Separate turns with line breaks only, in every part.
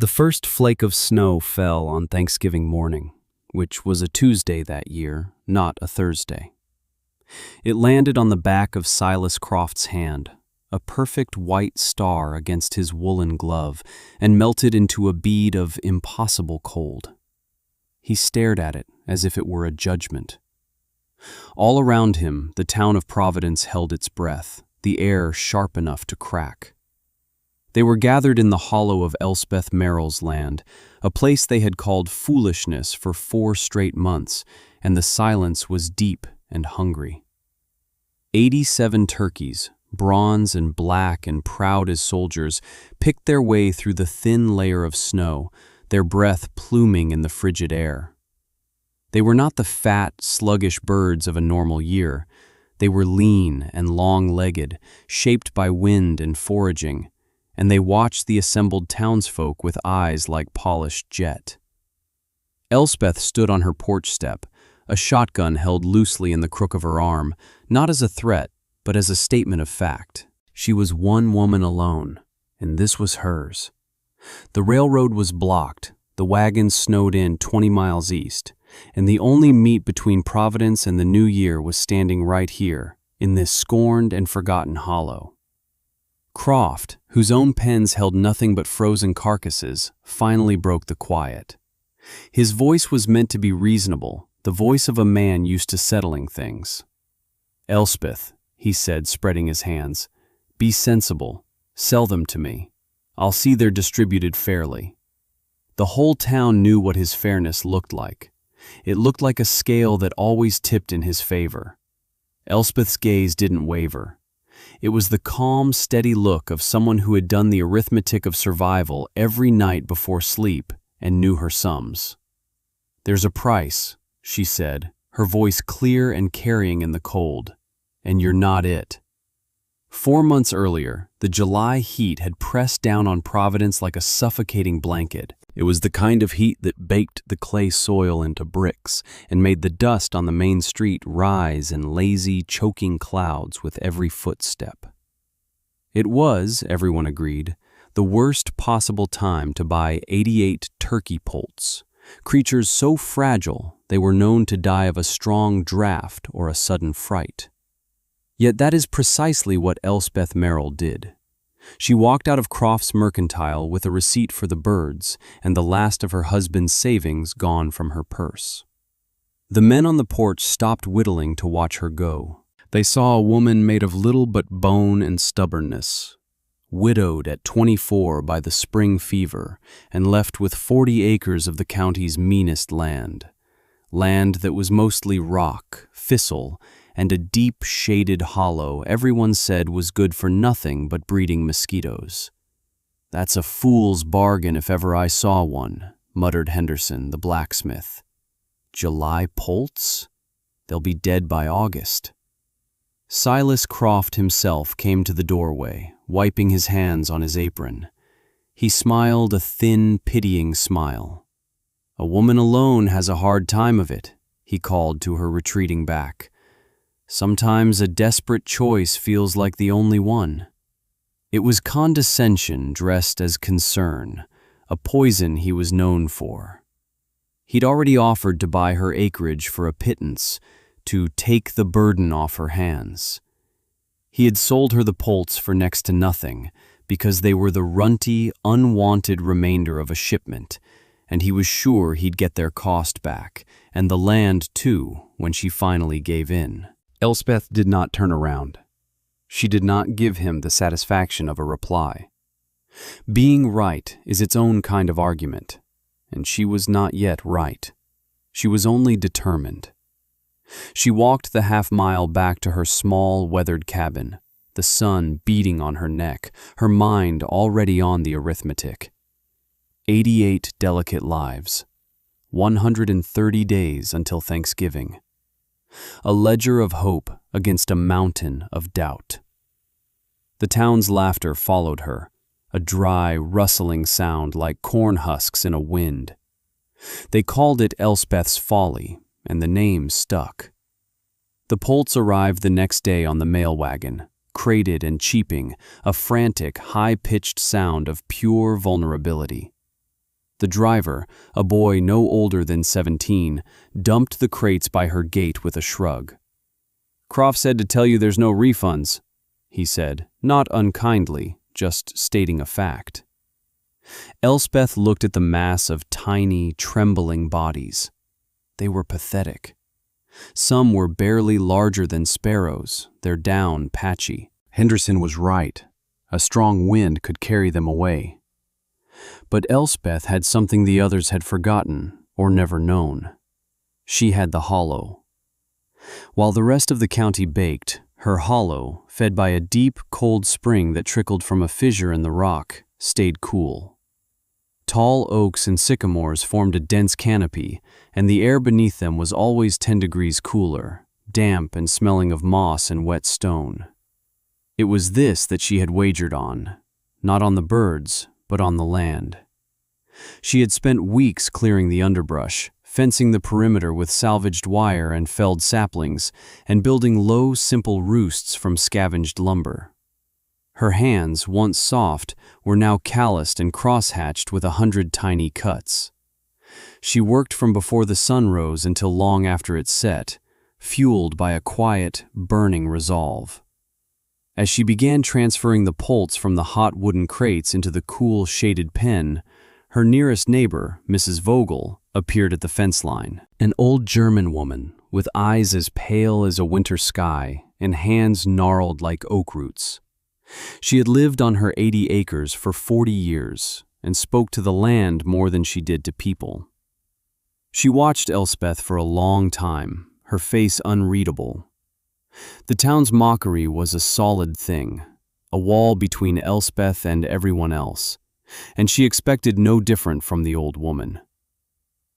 The first flake of snow fell on Thanksgiving morning, which was a Tuesday that year, not a Thursday. It landed on the back of Silas Croft's hand, a perfect white star against his woolen glove, and melted into a bead of impossible cold. He stared at it as if it were a judgment. All around him, the town of Providence held its breath, the air sharp enough to crack. They were gathered in the hollow of Elspeth Merrill's land, a place they had called foolishness for 4 straight months, and the silence was deep and hungry. 87 turkeys, bronze and black and proud as soldiers, picked their way through the thin layer of snow, their breath pluming in the frigid air. They were not the fat, sluggish birds of a normal year. They were lean and long-legged, shaped by wind and foraging, and they watched the assembled townsfolk with eyes like polished jet. Elspeth stood on her porch step, a shotgun held loosely in the crook of her arm, not as a threat, but as a statement of fact. She was one woman alone, and this was hers. The railroad was blocked, the wagons snowed in 20 miles east, and the only meet between Providence and the New Year was standing right here, in this scorned and forgotten hollow. Croft, whose own pens held nothing but frozen carcasses, finally broke the quiet. His voice was meant to be reasonable, the voice of a man used to settling things. "Elspeth," he said, spreading his hands, "be sensible. Sell them to me. I'll see they're distributed fairly." The whole town knew what his fairness looked like. It looked like a scale that always tipped in his favor. Elspeth's gaze didn't waver. It was the calm, steady look of someone who had done the arithmetic of survival every night before sleep and knew her sums. "There's a price," she said, her voice clear and carrying in the cold, "and you're not it." 4 months earlier, the July heat had pressed down on Providence like a suffocating blanket. It was the kind of heat that baked the clay soil into bricks and made the dust on the main street rise in lazy, choking clouds with every footstep. It was, everyone agreed, the worst possible time to buy 88 turkey poults, creatures so fragile they were known to die of a strong draft or a sudden fright. Yet that is precisely what Elspeth Merrill did. She walked out of Croft's mercantile with a receipt for the birds and the last of her husband's savings gone from her purse. The men on the porch stopped whittling to watch her go. They saw a woman made of little but bone and stubbornness, widowed at 24 by the spring fever and left with 40 acres of the county's meanest land that was mostly rock, thistle, and a deep, shaded hollow everyone said was good for nothing but breeding mosquitoes. "That's a fool's bargain if ever I saw one," muttered Henderson, the blacksmith. "July Poults? They'll be dead by August." Silas Croft himself came to the doorway, wiping his hands on his apron. He smiled a thin, pitying smile. "A woman alone has a hard time of it," he called to her retreating back. "Sometimes a desperate choice feels like the only one." It was condescension dressed as concern, a poison he was known for. He'd already offered to buy her acreage for a pittance, to take the burden off her hands. He had sold her the Poults for next to nothing, because they were the runty, unwanted remainder of a shipment, and he was sure he'd get their cost back, and the land too, when she finally gave in. Elspeth did not turn around. She did not give him the satisfaction of a reply. Being right is its own kind of argument, and she was not yet right. She was only determined. She walked the half-mile back to her small, weathered cabin, the sun beating on her neck, her mind already on the arithmetic. 88 delicate lives, 130 days until Thanksgiving. A ledger of hope against a mountain of doubt. The town's laughter followed her, a dry, rustling sound like corn husks in a wind. They called it Elspeth's Folly, and the name stuck. The Poults arrived the next day on the mail wagon, crated and cheeping, a frantic, high-pitched sound of pure vulnerability. The driver, a boy no older than 17, dumped the crates by her gate with a shrug. "Croft said to tell you there's no refunds," he said, not unkindly, just stating a fact. Elspeth looked at the mass of tiny, trembling bodies. They were pathetic. Some were barely larger than sparrows, their down patchy. Henderson was right. A strong wind could carry them away. But Elspeth had something the others had forgotten or never known. She had the hollow. While the rest of the county baked, her hollow, fed by a deep, cold spring that trickled from a fissure in the rock, stayed cool. Tall oaks and sycamores formed a dense canopy, and the air beneath them was always 10 degrees cooler, damp and smelling of moss and wet stone. It was this that she had wagered on, not on the birds, but on the land. She had spent weeks clearing the underbrush, fencing the perimeter with salvaged wire and felled saplings, and building low, simple roosts from scavenged lumber. Her hands, once soft, were now calloused and cross-hatched with 100 tiny cuts. She worked from before the sun rose until long after it set, fueled by a quiet, burning resolve. As she began transferring the Poults from the hot wooden crates into the cool, shaded pen, her nearest neighbor, Mrs. Vogel, appeared at the fence line. An old German woman, with eyes as pale as a winter sky and hands gnarled like oak roots. She had lived on her 80 acres for 40 years and spoke to the land more than she did to people. She watched Elspeth for a long time, her face unreadable. The town's mockery was a solid thing, a wall between Elspeth and everyone else, and she expected no different from the old woman.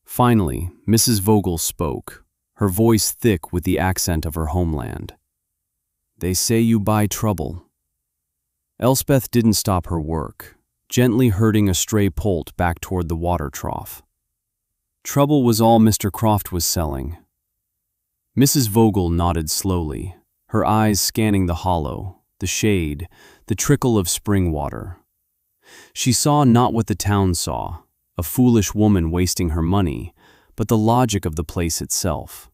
Finally, Mrs. Vogel spoke, her voice thick with the accent of her homeland. "They say you buy trouble." Elspeth didn't stop her work, gently herding a stray Poult back toward the water trough. Trouble was all Mr. Croft was selling. Mrs. Vogel nodded slowly, her eyes scanning the hollow, the shade, the trickle of spring water. She saw not what the town saw, a foolish woman wasting her money, but the logic of the place itself.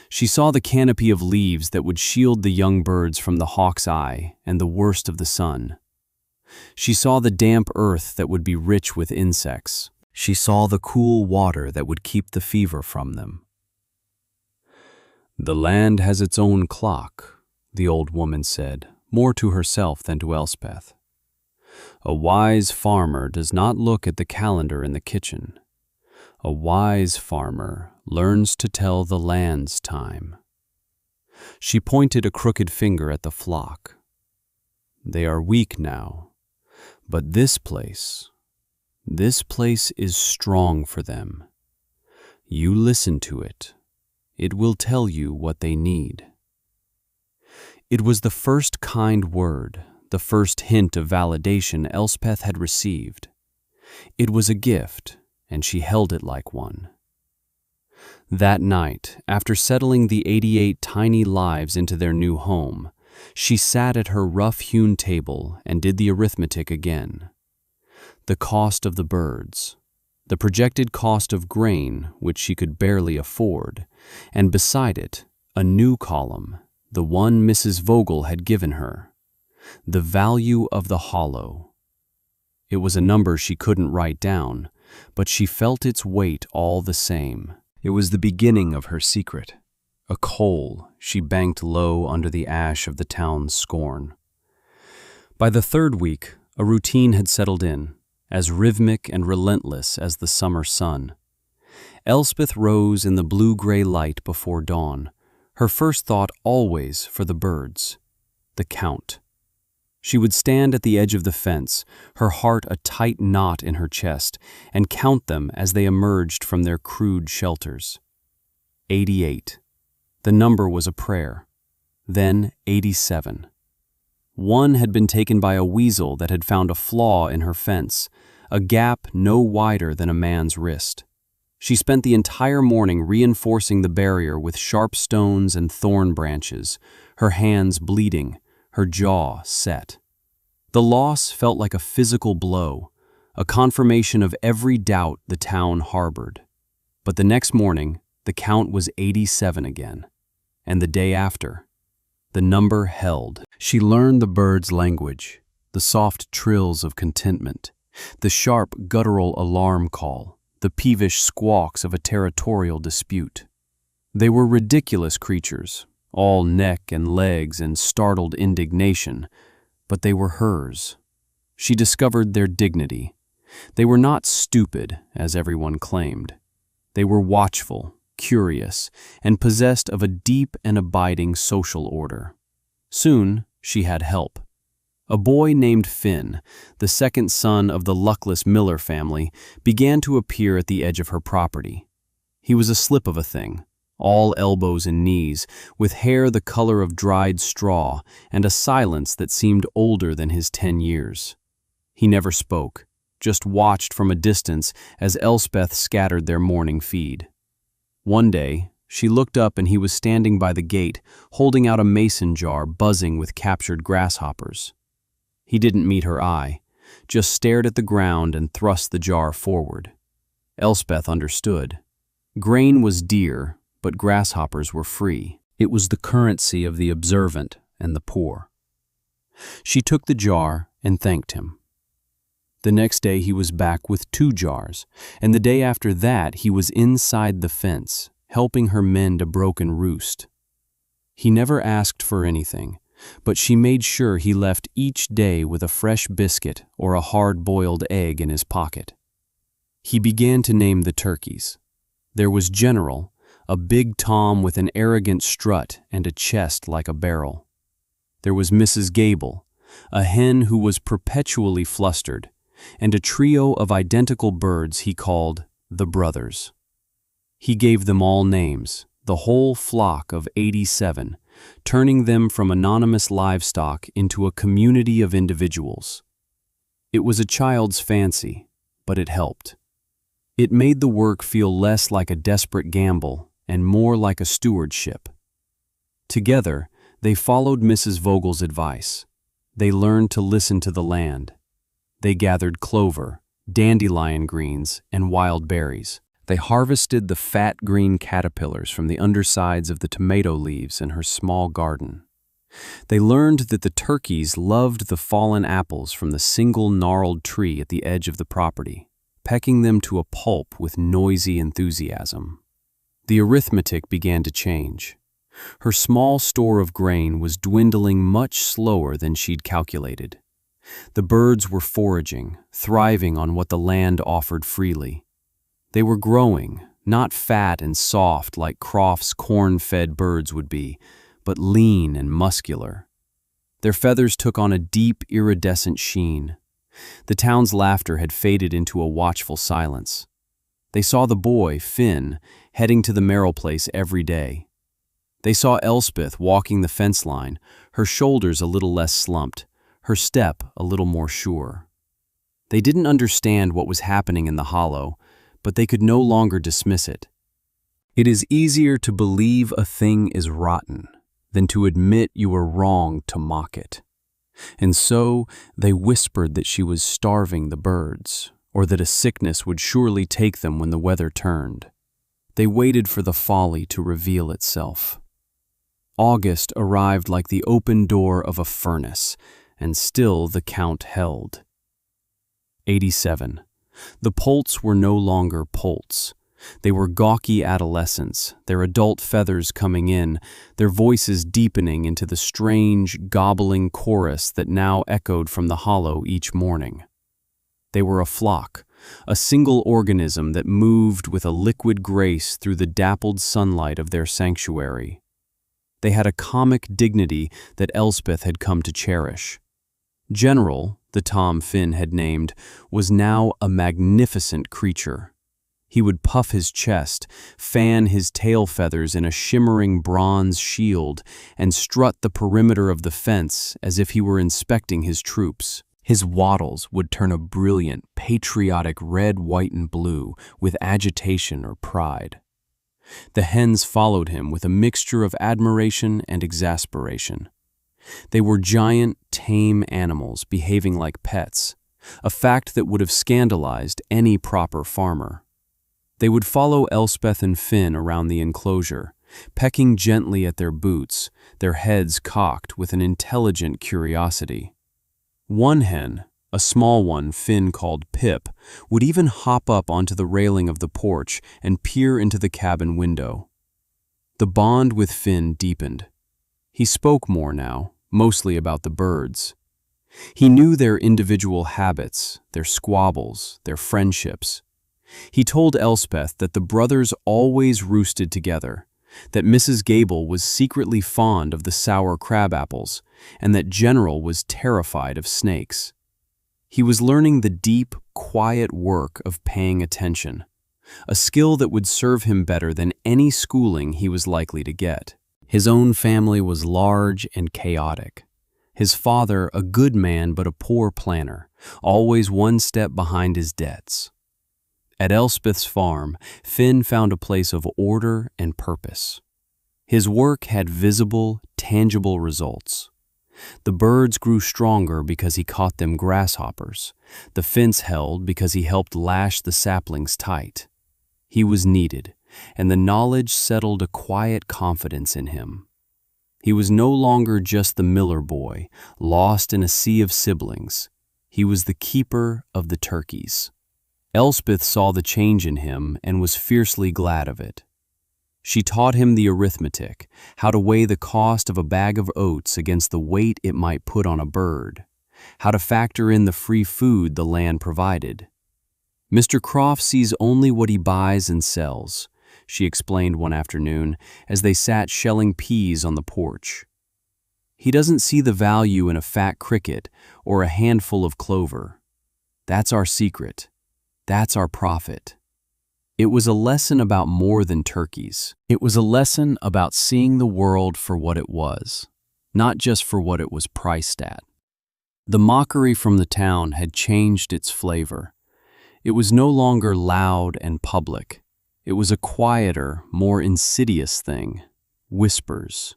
She saw the canopy of leaves that would shield the young birds from the hawk's eye and the worst of the sun. She saw the damp earth that would be rich with insects. She saw the cool water that would keep the fever from them. "The land has its own clock," the old woman said, more to herself than to Elspeth. "A wise farmer does not look at the calendar in the kitchen. A wise farmer learns to tell the land's time." She pointed a crooked finger at the flock. "They are weak now, but this place is strong for them. You listen to it. It will tell you what they need." It was the first kind word, the first hint of validation Elspeth had received. It was a gift, and she held it like one. That night, after settling the 88 tiny lives into their new home, she sat at her rough-hewn table and did the arithmetic again. The cost of the birds, the projected cost of grain, which she could barely afford, and beside it, a new column, the one Mrs. Vogel had given her, the value of the hollow. It was a number she couldn't write down, but she felt its weight all the same. It was the beginning of her secret, a coal she banked low under the ash of the town's scorn. By the third week, a routine had settled in, as rhythmic and relentless as the summer sun. Elspeth rose in the blue-gray light before dawn, her first thought always for the birds, the count. She would stand at the edge of the fence, her heart a tight knot in her chest, and count them as they emerged from their crude shelters. 88. The number was a prayer. Then 87. One had been taken by a weasel that had found a flaw in her fence, a gap no wider than a man's wrist. She spent the entire morning reinforcing the barrier with sharp stones and thorn branches, her hands bleeding, her jaw set. The loss felt like a physical blow, a confirmation of every doubt the town harbored. But the next morning, the count was 87 again, and the day after, the number held. She learned the birds' language, the soft trills of contentment, the sharp guttural alarm call, the peevish squawks of a territorial dispute. They were ridiculous creatures, all neck and legs and startled indignation, but they were hers. She discovered their dignity. They were not stupid, as everyone claimed. They were watchful, curious, and possessed of a deep and abiding social order. Soon, she had help. A boy named Finn, the second son of the luckless Miller family, began to appear at the edge of her property. He was a slip of a thing, all elbows and knees, with hair the color of dried straw and a silence that seemed older than his 10 years. He never spoke, just watched from a distance as Elspeth scattered their morning feed. One day, she looked up and he was standing by the gate, holding out a mason jar buzzing with captured grasshoppers. He didn't meet her eye, just stared at the ground and thrust the jar forward. Elspeth understood. Grain was dear, but grasshoppers were free. It was the currency of the observant and the poor. She took the jar and thanked him. The next day he was back with 2 jars, and the day after that he was inside the fence, helping her mend a broken roost. He never asked for anything, but she made sure he left each day with a fresh biscuit or a hard-boiled egg in his pocket. He began to name the turkeys. There was General, a big Tom with an arrogant strut and a chest like a barrel. There was Mrs. Gable, a hen who was perpetually flustered, and a trio of identical birds he called the brothers. He gave them all names, the whole flock of 87, turning them from anonymous livestock into a community of individuals. It was a child's fancy, but it helped. It made the work feel less like a desperate gamble and more like a stewardship. Together, they followed Mrs. Vogel's advice. They learned to listen to the land. They gathered clover, dandelion greens, and wild berries. They harvested the fat green caterpillars from the undersides of the tomato leaves in her small garden. They learned that the turkeys loved the fallen apples from the single gnarled tree at the edge of the property, pecking them to a pulp with noisy enthusiasm. The arithmetic began to change. Her small store of grain was dwindling much slower than she'd calculated. The birds were foraging, thriving on what the land offered freely. They were growing, not fat and soft like Croft's corn-fed birds would be, but lean and muscular. Their feathers took on a deep, iridescent sheen. The town's laughter had faded into a watchful silence. They saw the boy, Finn, heading to the Merrill place every day. They saw Elspeth walking the fence line, her shoulders a little less slumped, her step a little more sure. They didn't understand what was happening in the hollow, but they could no longer dismiss it. It is easier to believe a thing is rotten than to admit you were wrong to mock it. And so they whispered that she was starving the birds, or that a sickness would surely take them when the weather turned. They waited for the folly to reveal itself. August arrived like the open door of a furnace, and still the count held. 87. The Poults were no longer Poults. They were gawky adolescents, their adult feathers coming in, their voices deepening into the strange, gobbling chorus that now echoed from the hollow each morning. They were a flock, a single organism that moved with a liquid grace through the dappled sunlight of their sanctuary. They had a comic dignity that Elspeth had come to cherish. General, the Tom Finn had named, was now a magnificent creature. He would puff his chest, fan his tail feathers in a shimmering bronze shield, and strut the perimeter of the fence as if he were inspecting his troops. His wattles would turn a brilliant, patriotic red, white, and blue with agitation or pride. The hens followed him with a mixture of admiration and exasperation. They were giant, tame animals behaving like pets, a fact that would have scandalized any proper farmer. They would follow Elspeth and Finn around the enclosure, pecking gently at their boots, their heads cocked with an intelligent curiosity. One hen, a small one Finn called Pip, would even hop up onto the railing of the porch and peer into the cabin window. The bond with Finn deepened. He spoke more now, mostly about the birds. He knew their individual habits, their squabbles, their friendships. He told Elspeth that the brothers always roosted together, that Mrs. Gable was secretly fond of the sour crab apples, and that General was terrified of snakes. He was learning the deep, quiet work of paying attention, a skill that would serve him better than any schooling he was likely to get. His own family was large and chaotic. His father, a good man but a poor planner, always one step behind his debts. At Elspeth's farm, Finn found a place of order and purpose. His work had visible, tangible results. The birds grew stronger because he caught them grasshoppers. The fence held because he helped lash the saplings tight. He was needed, and the knowledge settled a quiet confidence in him. He was no longer just the miller boy, lost in a sea of siblings. He was the keeper of the turkeys. Elspeth saw the change in him and was fiercely glad of it. She taught him the arithmetic, how to weigh the cost of a bag of oats against the weight it might put on a bird, how to factor in the free food the land provided. "Mr. Croft sees only what he buys and sells," she explained one afternoon as they sat shelling peas on the porch. "He doesn't see the value in a fat cricket or a handful of clover. That's our secret. That's our profit." It was a lesson about more than turkeys. It was a lesson about seeing the world for what it was, not just for what it was priced at. The mockery from the town had changed its flavor. It was no longer loud and public. It was a quieter, more insidious thing. Whispers.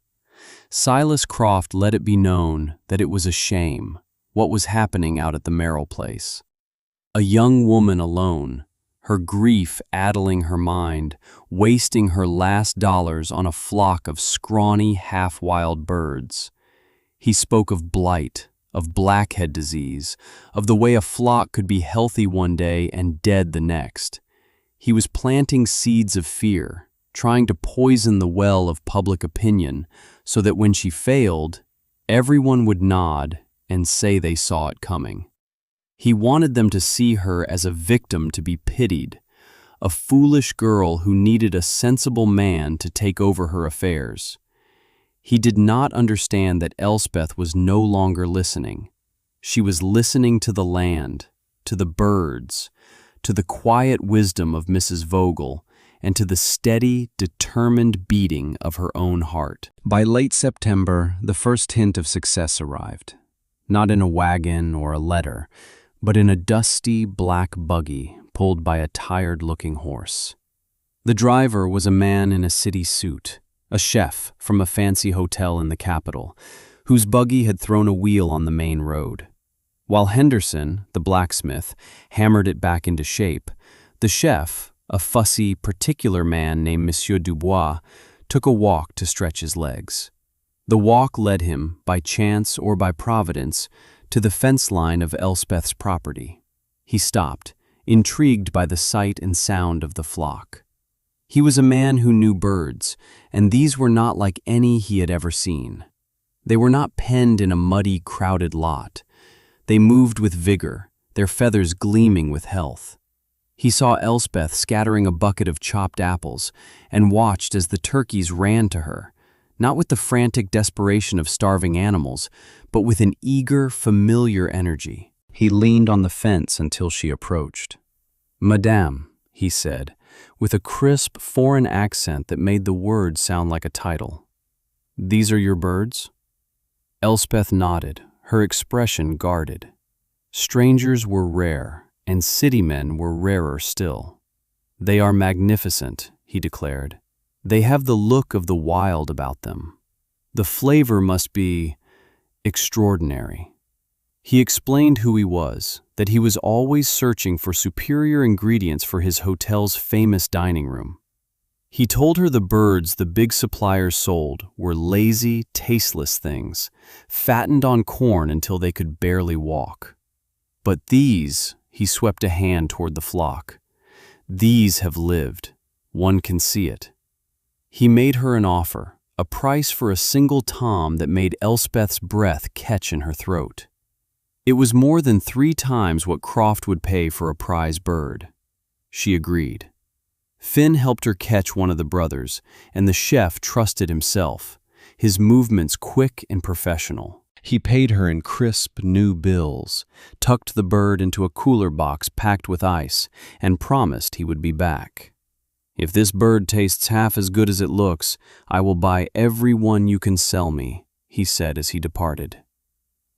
Silas Croft let it be known that it was a shame, what was happening out at the Merrill place. A young woman alone, her grief addling her mind, wasting her last dollars on a flock of scrawny, half-wild birds. He spoke of blight, of blackhead disease, of the way a flock could be healthy one day and dead the next. He was planting seeds of fear, trying to poison the well of public opinion so that when she failed, everyone would nod and say they saw it coming. He wanted them to see her as a victim to be pitied, a foolish girl who needed a sensible man to take over her affairs. He did not understand that Elspeth was no longer listening. She was listening to the land, to the birds, to the quiet wisdom of Mrs. Vogel, and to the steady, determined beating of her own heart. By late September, the first hint of success arrived. Not in a wagon or a letter, but in a dusty, black buggy pulled by a tired-looking horse. The driver was a man in a city suit, a chef from a fancy hotel in the capital, whose buggy had thrown a wheel on the main road. While Henderson, the blacksmith, hammered it back into shape, the chef, a fussy, particular man named Monsieur Dubois, took a walk to stretch his legs. The walk led him, by chance or by providence, to the fence line of Elspeth's property. He stopped, intrigued by the sight and sound of the flock. He was a man who knew birds, and these were not like any he had ever seen. They were not penned in a muddy, crowded lot. They moved with vigor, their feathers gleaming with health. He saw Elspeth scattering a bucket of chopped apples and watched as the turkeys ran to her, not with the frantic desperation of starving animals, but with an eager, familiar energy. He leaned on the fence until she approached. "Madame," he said, with a crisp, foreign accent that made the word sound like a title. "These are your birds?" Elspeth nodded, her expression guarded. Strangers were rare, and city men were rarer still. "They are magnificent," he declared. "They have the look of the wild about them. The flavor must be extraordinary." He explained who he was, that he was always searching for superior ingredients for his hotel's famous dining room. He told her the birds the big suppliers sold were lazy, tasteless things, fattened on corn until they could barely walk. But these, he swept a hand toward the flock, these have lived. One can see it. He made her an offer, a price for a single tom that made Elspeth's breath catch in her throat. It was more than 3 times what Croft would pay for a prize bird. She agreed. Finn helped her catch one of the brothers, and the chef trusted himself, his movements quick and professional. He paid her in crisp, new bills, tucked the bird into a cooler box packed with ice, and promised he would be back. "If this bird tastes half as good as it looks, I will buy every one you can sell me," he said as he departed.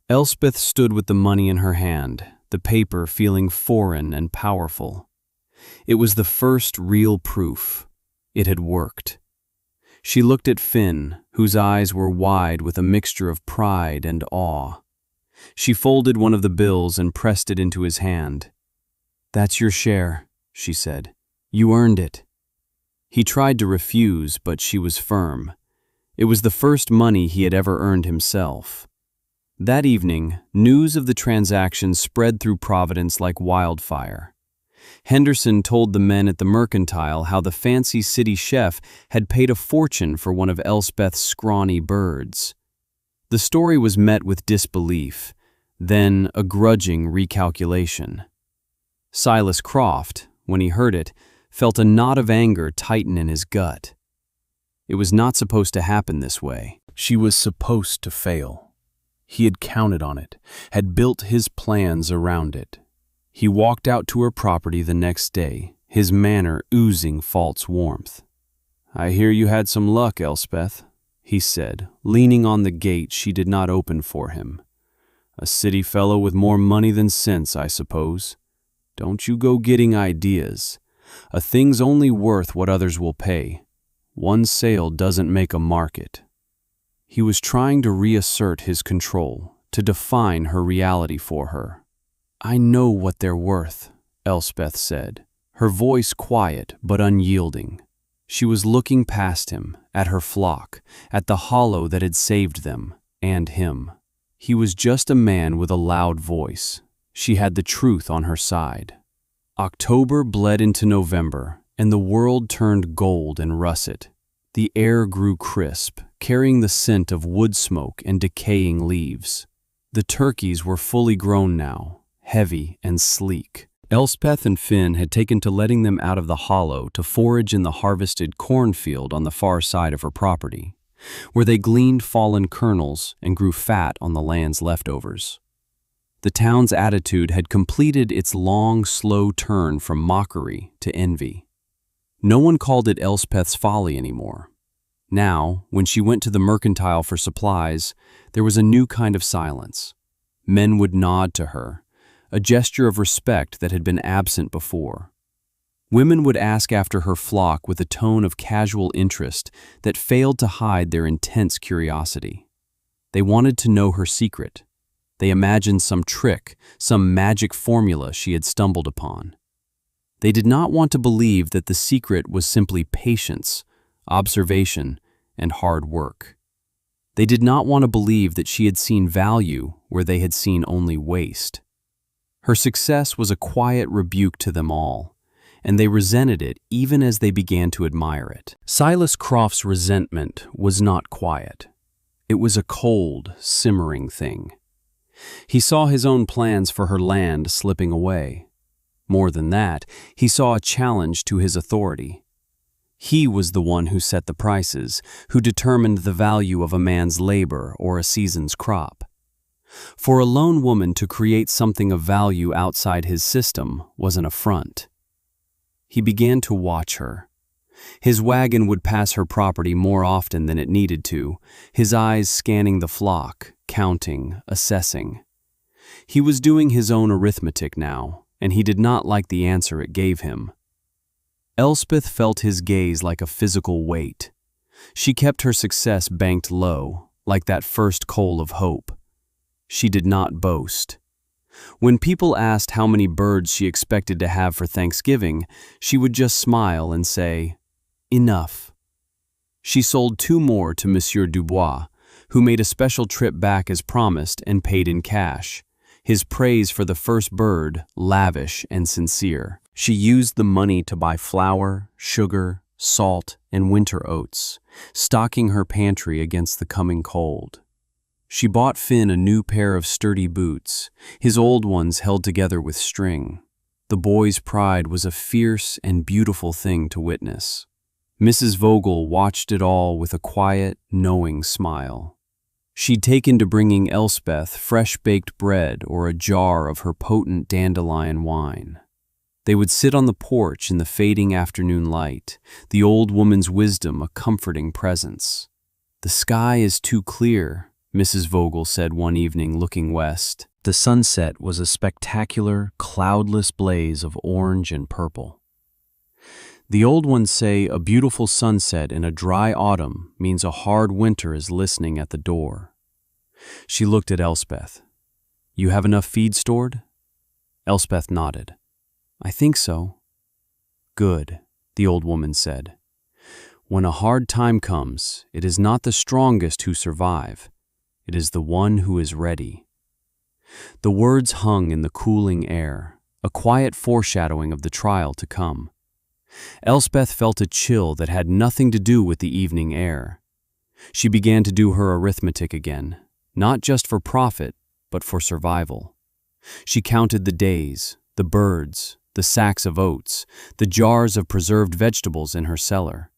Elspeth stood with the money in her hand, the paper feeling foreign and powerful. It was the first real proof. It had worked. She looked at Finn, whose eyes were wide with a mixture of pride and awe. She folded one of the bills and pressed it into his hand. "That's your share," she said. "You earned it." He tried to refuse, but she was firm. It was the first money he had ever earned himself. That evening, news of the transaction spread through Providence like wildfire. Henderson told the men at the Mercantile how the fancy city chef had paid a fortune for one of Elspeth's scrawny birds. The story was met with disbelief, then a grudging recalculation. Silas Croft, when he heard it, felt a knot of anger tighten in his gut. It was not supposed to happen this way. She was supposed to fail. He had counted on it, had built his plans around it. He walked out to her property the next day, his manner oozing false warmth. "I hear you had some luck, Elspeth," he said, leaning on the gate she did not open for him. "A city fellow with more money than sense, I suppose. Don't you go getting ideas. A thing's only worth what others will pay. One sale doesn't make a market." He was trying to reassert his control, to define her reality for her. "I know what they're worth," Elspeth said, her voice quiet but unyielding. She was looking past him, at her flock, at the hollow that had saved them, and him. He was just a man with a loud voice. She had the truth on her side. October bled into November, and the world turned gold and russet. The air grew crisp, carrying the scent of wood smoke and decaying leaves. The turkeys were fully grown now, heavy and sleek. Elspeth and Finn had taken to letting them out of the hollow to forage in the harvested cornfield on the far side of her property, where they gleaned fallen kernels and grew fat on the land's leftovers. The town's attitude had completed its long, slow turn from mockery to envy. No one called it Elspeth's folly anymore. Now, when she went to the Mercantile for supplies, there was a new kind of silence. Men would nod to her, a gesture of respect that had been absent before. Women would ask after her flock with a tone of casual interest that failed to hide their intense curiosity. They wanted to know her secret. They imagined some trick, some magic formula she had stumbled upon. They did not want to believe that the secret was simply patience, observation, and hard work. They did not want to believe that she had seen value where they had seen only waste. Her success was a quiet rebuke to them all, and they resented it even as they began to admire it. Silas Croft's resentment was not quiet. It was a cold, simmering thing. He saw his own plans for her land slipping away. More than that, he saw a challenge to his authority. He was the one who set the prices, who determined the value of a man's labor or a season's crop. For a lone woman to create something of value outside his system was an affront. He began to watch her. His wagon would pass her property more often than it needed to, his eyes scanning the flock, counting, assessing. He was doing his own arithmetic now, and he did not like the answer it gave him. Elspeth felt his gaze like a physical weight. She kept her success banked low, like that first coal of hope. she did not boast. When people asked how many birds she expected to have for Thanksgiving, she would just smile and say, "Enough." She sold 2 more to Monsieur Dubois, who made a special trip back as promised and paid in cash, his praise for the first bird lavish and sincere. She used the money to buy flour, sugar, salt, and winter oats, stocking her pantry against the coming cold. She bought Finn a new pair of sturdy boots, his old ones held together with string. The boy's pride was a fierce and beautiful thing to witness. Mrs. Vogel watched it all with a quiet, knowing smile. She'd taken to bringing Elspeth fresh-baked bread or a jar of her potent dandelion wine. They would sit on the porch in the fading afternoon light, the old woman's wisdom a comforting presence. "The sky is too clear," Mrs. Vogel said one evening looking west. The sunset was a spectacular, cloudless blaze of orange and purple. The old ones say a beautiful sunset in a dry autumn means a hard winter is listening at the door. She looked at Elspeth. "You have enough feed stored?" Elspeth nodded. "I think so." "Good," the old woman said. "When a hard time comes, it is not the strongest who survive. It is the one who is ready." The words hung in the cooling air, a quiet foreshadowing of the trial to come. Elspeth felt a chill that had nothing to do with the evening air. She began to do her arithmetic again, not just for profit, but for survival. She counted the days, the birds, the sacks of oats, the jars of preserved vegetables in her cellar.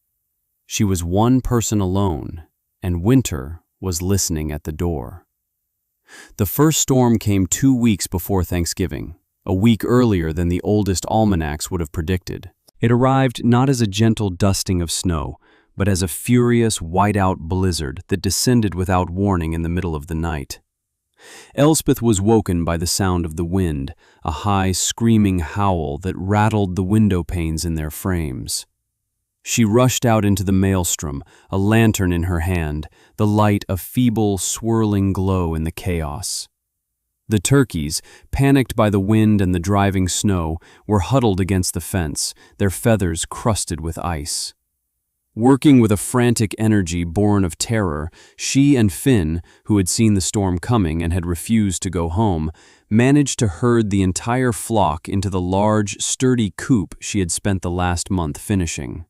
She was one person alone, and winter was listening at the door. The first storm came 2 weeks before Thanksgiving, a week earlier than the oldest almanacs would have predicted. It arrived not as a gentle dusting of snow, but as a furious, white-out blizzard that descended without warning in the middle of the night. Elspeth was woken by the sound of the wind, a high, screaming howl that rattled the window panes in their frames. She rushed out into the maelstrom, a lantern in her hand, the light a feeble, swirling glow in the chaos. The turkeys, panicked by the wind and the driving snow, were huddled against the fence, their feathers crusted with ice. Working with a frantic energy born of terror, she and Finn, who had seen the storm coming and had refused to go home, managed to herd the entire flock into the large, sturdy coop she had spent the last month finishing.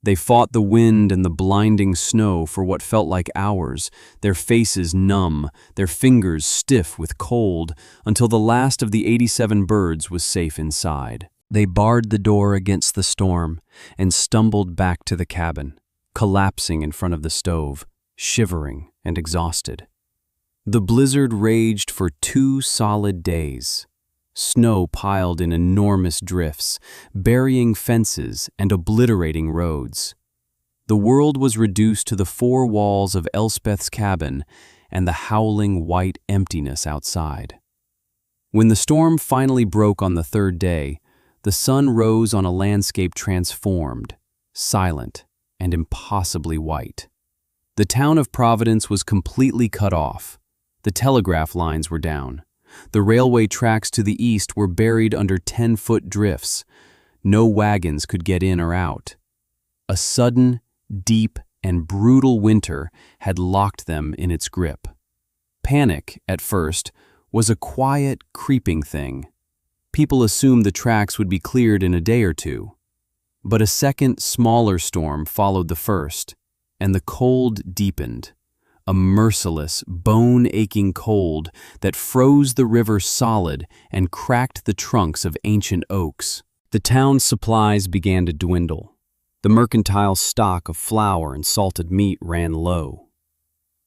They fought the wind and the blinding snow for what felt like hours, their faces numb, their fingers stiff with cold, until the last of the 87 birds was safe inside. They barred the door against the storm and stumbled back to the cabin, collapsing in front of the stove, shivering and exhausted. The blizzard raged for 2 solid days. Snow piled in enormous drifts, burying fences and obliterating roads. The world was reduced to the 4 walls of Elspeth's cabin and the howling white emptiness outside. When the storm finally broke on the 3rd day, the sun rose on a landscape transformed, silent, and impossibly white. The town of Providence was completely cut off. The telegraph lines were down. The railway tracks to the east were buried under 10-foot drifts. No wagons could get in or out. A sudden, deep, and brutal winter had locked them in its grip. Panic, at first, was a quiet, creeping thing. People assumed the tracks would be cleared in a day or 2. But a second, smaller storm followed the first, and the cold deepened. A merciless, bone-aching cold that froze the river solid and cracked the trunks of ancient oaks. The town's supplies began to dwindle. The mercantile stock of flour and salted meat ran low.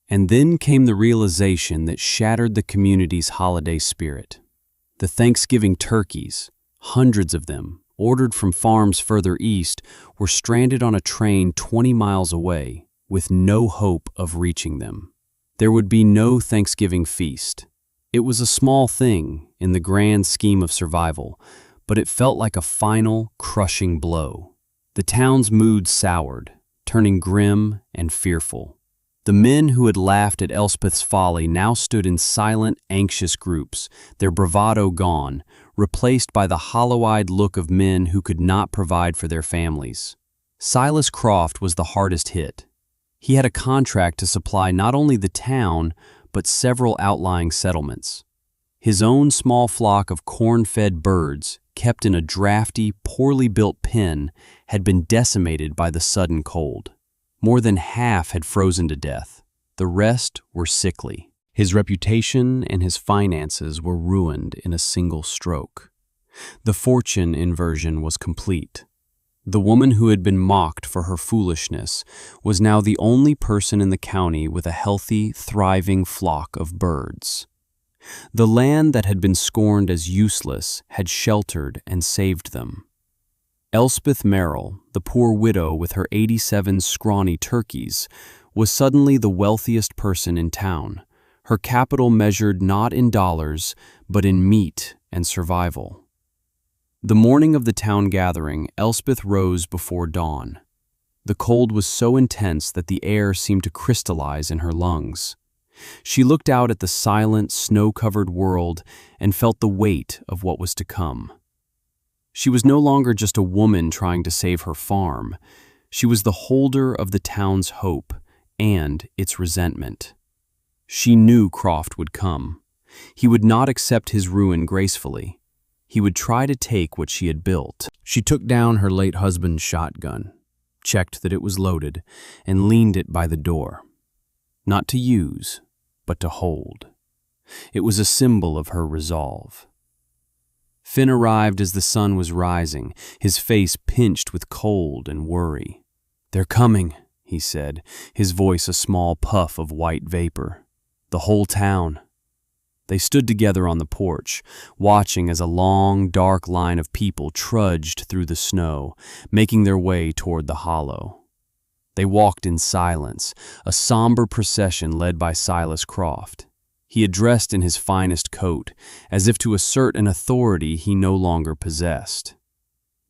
And then came the realization that shattered the community's holiday spirit. The Thanksgiving turkeys, hundreds of them, ordered from farms further east, were stranded on a train 20 miles away, with no hope of reaching them. There would be no Thanksgiving feast. It was a small thing in the grand scheme of survival, but it felt like a final, crushing blow. The town's mood soured, turning grim and fearful. The men who had laughed at Elspeth's folly now stood in silent, anxious groups, their bravado gone, replaced by the hollow-eyed look of men who could not provide for their families. Silas Croft was the hardest hit. He had a contract to supply not only the town, but several outlying settlements. His own small flock of corn-fed birds, kept in a drafty, poorly built pen, had been decimated by the sudden cold. More than half had frozen to death. The rest were sickly. His reputation and his finances were ruined in a single stroke. The fortune inversion was complete. The woman who had been mocked for her foolishness was now the only person in the county with a healthy, thriving flock of birds. The land that had been scorned as useless had sheltered and saved them. Elspeth Merrill, the poor widow with her 87 scrawny turkeys, was suddenly the wealthiest person in town, her capital measured not in dollars, but in meat and survival. The morning of the town gathering, Elspeth rose before dawn. The cold was so intense that the air seemed to crystallize in her lungs. She looked out at the silent, snow-covered world and felt the weight of what was to come. She was no longer just a woman trying to save her farm. She was the holder of the town's hope and its resentment. She knew Croft would come. He would not accept his ruin gracefully. He would try to take what she had built. She took down her late husband's shotgun, checked that it was loaded, and leaned it by the door. Not to use, but to hold. It was a symbol of her resolve. Finn arrived as the sun was rising, his face pinched with cold and worry. "They're coming," he said, his voice a small puff of white vapor. "The whole town." They stood together on the porch, watching as a long, dark line of people trudged through the snow, making their way toward the hollow. They walked in silence, a somber procession led by Silas Croft. He had dressed in his finest coat, as if to assert an authority he no longer possessed.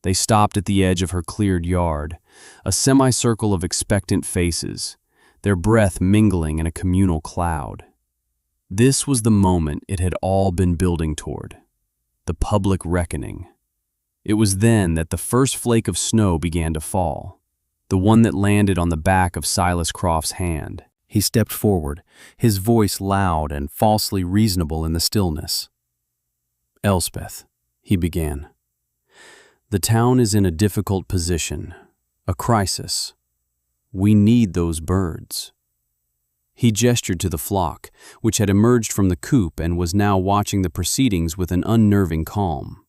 They stopped at the edge of her cleared yard, a semicircle of expectant faces, their breath mingling in a communal cloud. This was the moment it had all been building toward, the public reckoning. It was then that the first flake of snow began to fall, the one that landed on the back of Silas Croft's hand. He stepped forward, his voice loud and falsely reasonable in the stillness. "Elspeth," he began, "the town is in a difficult position, a crisis. We need those birds." He gestured to the flock, which had emerged from the coop and was now watching the proceedings with an unnerving calm.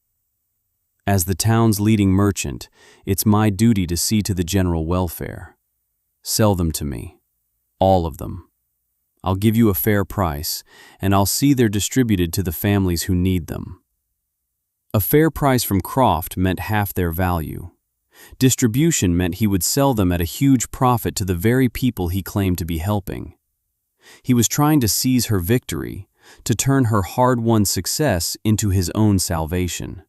"As the town's leading merchant, it's my duty to see to the general welfare. Sell them to me. All of them. I'll give you a fair price, and I'll see they're distributed to the families who need them." A fair price from Croft meant half their value. Distribution meant he would sell them at a huge profit to the very people he claimed to be helping. He was trying to seize her victory, to turn her hard-won success into his own salvation.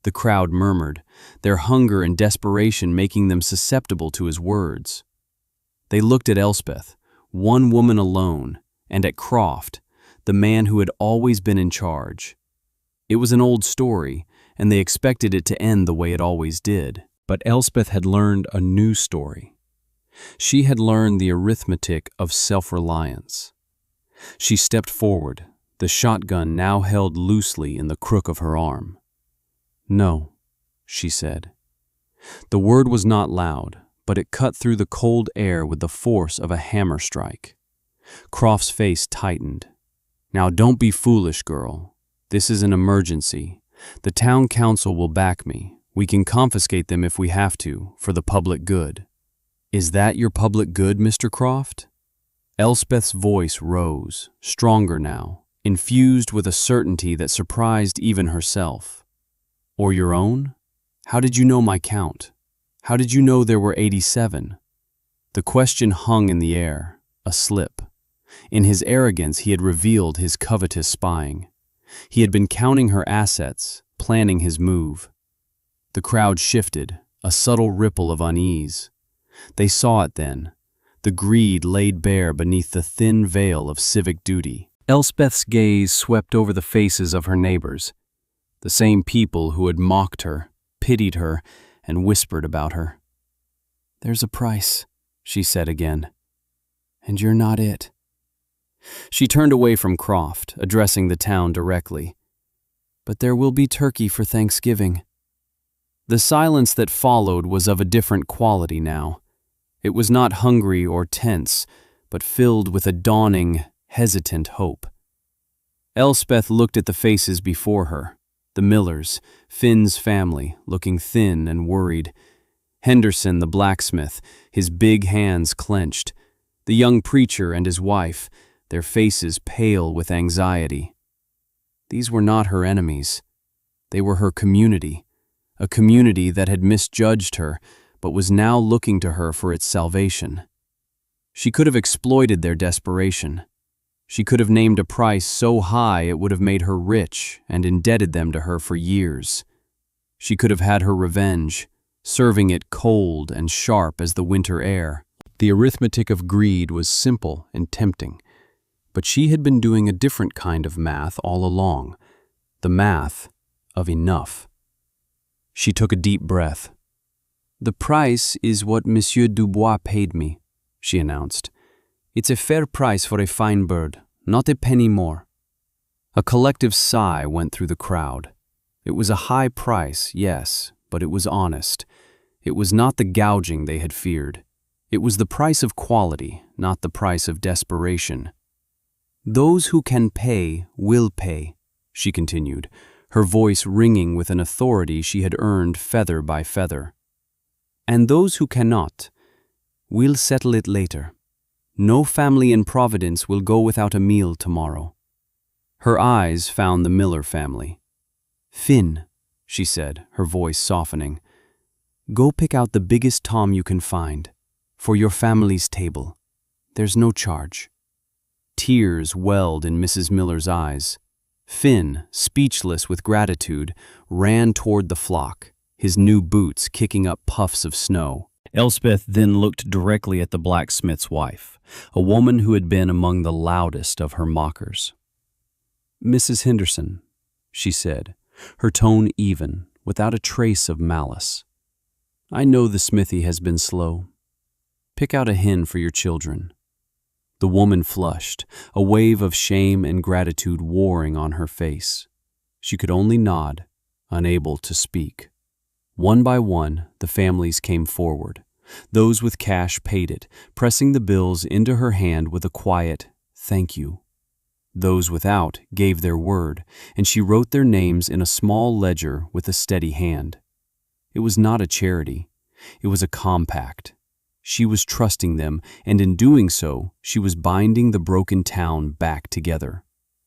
The crowd murmured, their hunger and desperation making them susceptible to his words. They looked at Elspeth, one woman alone, and at Croft, the man who had always been in charge. It was an old story, and they expected it to end the way it always did. But Elspeth had learned a new story. She had learned the arithmetic of self-reliance. She stepped forward, the shotgun now held loosely in the crook of her arm. "No," she said. The word was not loud, but it cut through the cold air with the force of a hammer strike. Croft's face tightened. "Now don't be foolish, girl. This is an emergency. The town council will back me. We can confiscate them if we have to, for the public good." "Is that your public good, Mr. Croft?" Elspeth's voice rose, stronger now, infused with a certainty that surprised even herself. "Or your own? How did you know my count? How did you know there were 87? The question hung in the air, a slip. In his arrogance, he had revealed his covetous spying. He had been counting her assets, planning his move. The crowd shifted, a subtle ripple of unease. They saw it then. the greed laid bare beneath the thin veil of civic duty. Elspeth's gaze swept over the faces of her neighbors, the same people who had mocked her, pitied her, and whispered about her. "There's a price," she said again, "and you're not it." She turned away from Croft, addressing the town directly. "But there will be turkey for Thanksgiving." The silence that followed was of a different quality now. It was not hungry or tense, but filled with a dawning, hesitant hope. Elspeth looked at the faces before her, the Millers, Finn's family, looking thin and worried. Henderson, the blacksmith, his big hands clenched. The young preacher and his wife, their faces pale with anxiety. These were not her enemies. They were her community, a community that had misjudged her, but was now looking to her for its salvation. She could have exploited their desperation. She could have named a price so high it would have made her rich and indebted them to her for years. She could have had her revenge, serving it cold and sharp as the winter air. The arithmetic of greed was simple and tempting, but she had been doing a different kind of math all along, the math of enough. She took a deep breath. "The price is what Monsieur Dubois paid me," she announced. "It's a fair price for a fine bird, not a penny more." A collective sigh went through the crowd. It was a high price, yes, but it was honest. It was not the gouging they had feared. It was the price of quality, not the price of desperation. "Those who can pay will pay," she continued, her voice ringing with an authority she had earned feather by feather. "And those who cannot, we'll settle it later. No family in Providence will go without a meal tomorrow." Her eyes found the Miller family. "Finn," she said, her voice softening, "go pick out the biggest tom you can find, for your family's table. There's no charge." Tears welled in Mrs. Miller's eyes. Finn, speechless with gratitude, ran toward the flock, his new boots kicking up puffs of snow. Elspeth then looked directly at the blacksmith's wife, a woman who had been among the loudest of her mockers. "Mrs. Henderson," she said, her tone even, without a trace of malice. "I know the smithy has been slow. Pick out a hen for your children." The woman flushed, a wave of shame and gratitude warring on her face. She could only nod, unable to speak. One by one, the families came forward. Those with cash paid it, pressing the bills into her hand with a quiet, "Thank you." Those without gave their word, and she wrote their names in a small ledger with a steady hand. It was not a charity. It was a compact. She was trusting them, and in doing so, she was binding the broken town back together.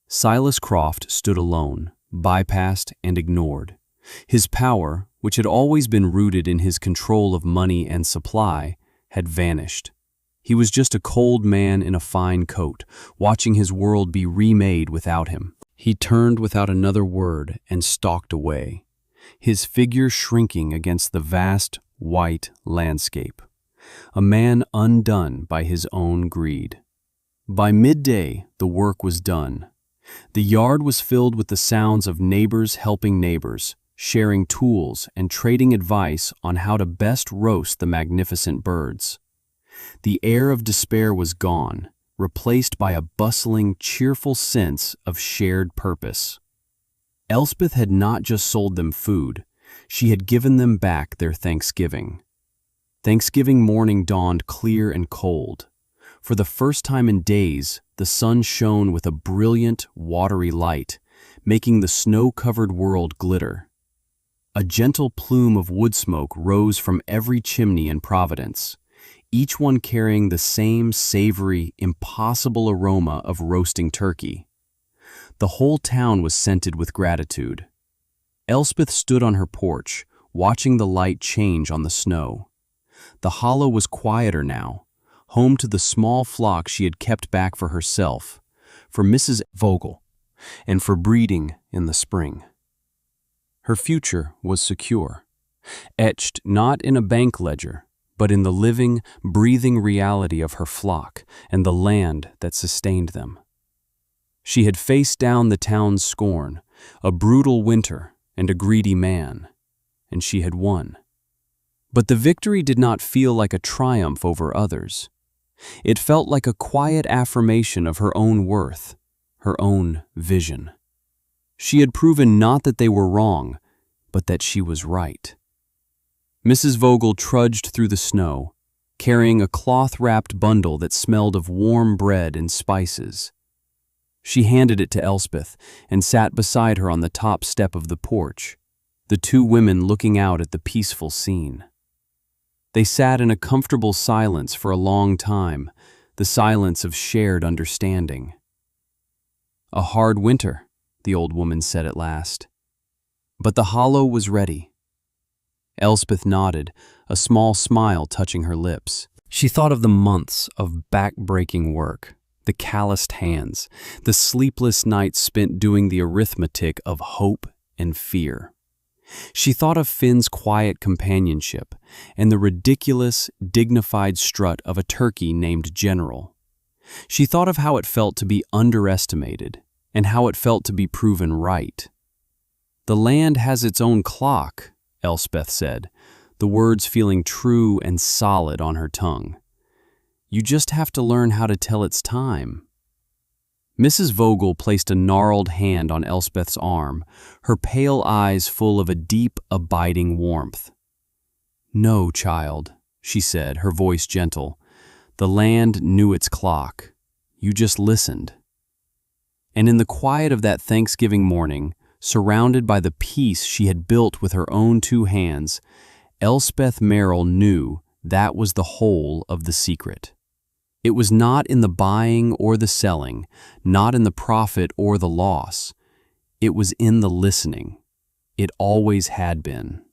Silas Croft stood alone, bypassed and ignored. His power, which had always been rooted in his control of money and supply, had vanished. He was just a cold man in a fine coat, watching his world be remade without him. He turned without another word and stalked away, his figure shrinking against the vast, white landscape. A man undone by his own greed. By midday, the work was done. The yard was filled with the sounds of neighbors helping neighbors, sharing tools and trading advice on how to best roast the magnificent birds. The air of despair was gone, replaced by a bustling, cheerful sense of shared purpose. Elspeth had not just sold them food, she had given them back their Thanksgiving. Thanksgiving morning dawned clear and cold. For the first time in days, the sun shone with a brilliant, watery light, making the snow-covered world glitter. A gentle plume of wood smoke rose from every chimney in Providence, each one carrying the same savory, impossible aroma of roasting turkey. The whole town was scented with gratitude. Elspeth stood on her porch, watching the light change on the snow. The hollow was quieter now, home to the small flock she had kept back for herself, for Mrs. Vogel, and for breeding in the spring. Her future was secure, etched not in a bank ledger, but in the living, breathing reality of her flock and the land that sustained them. She had faced down the town's scorn, a brutal winter and a greedy man, and she had won. But the victory did not feel like a triumph over others. It felt like a quiet affirmation of her own worth, her own vision. She had proven not that they were wrong, but that she was right. Mrs. Vogel trudged through the snow, carrying a cloth-wrapped bundle that smelled of warm bread and spices. She handed it to Elspeth and sat beside her on the top step of the porch, the two women looking out at the peaceful scene. They sat in a comfortable silence for a long time, the silence of shared understanding. "A hard winter," the old woman said at last. "But the hollow was ready." Elspeth nodded, a small smile touching her lips. She thought of the months of back-breaking work, the calloused hands, the sleepless nights spent doing the arithmetic of hope and fear. She thought of Finn's quiet companionship and the ridiculous, dignified strut of a turkey named General. She thought of how it felt to be underestimated and how it felt to be proven right. "The land has its own clock," Elspeth said, the words feeling true and solid on her tongue. "You just have to learn how to tell its time." Mrs. Vogel placed a gnarled hand on Elspeth's arm, her pale eyes full of a deep, abiding warmth. "No, child," she said, her voice gentle. "The land knew its clock. You just listened." And in the quiet of that Thanksgiving morning, surrounded by the peace she had built with her own two hands, Elspeth Merrill knew that was the whole of the secret. It was not in the buying or the selling, not in the profit or the loss. It was in the listening. It always had been.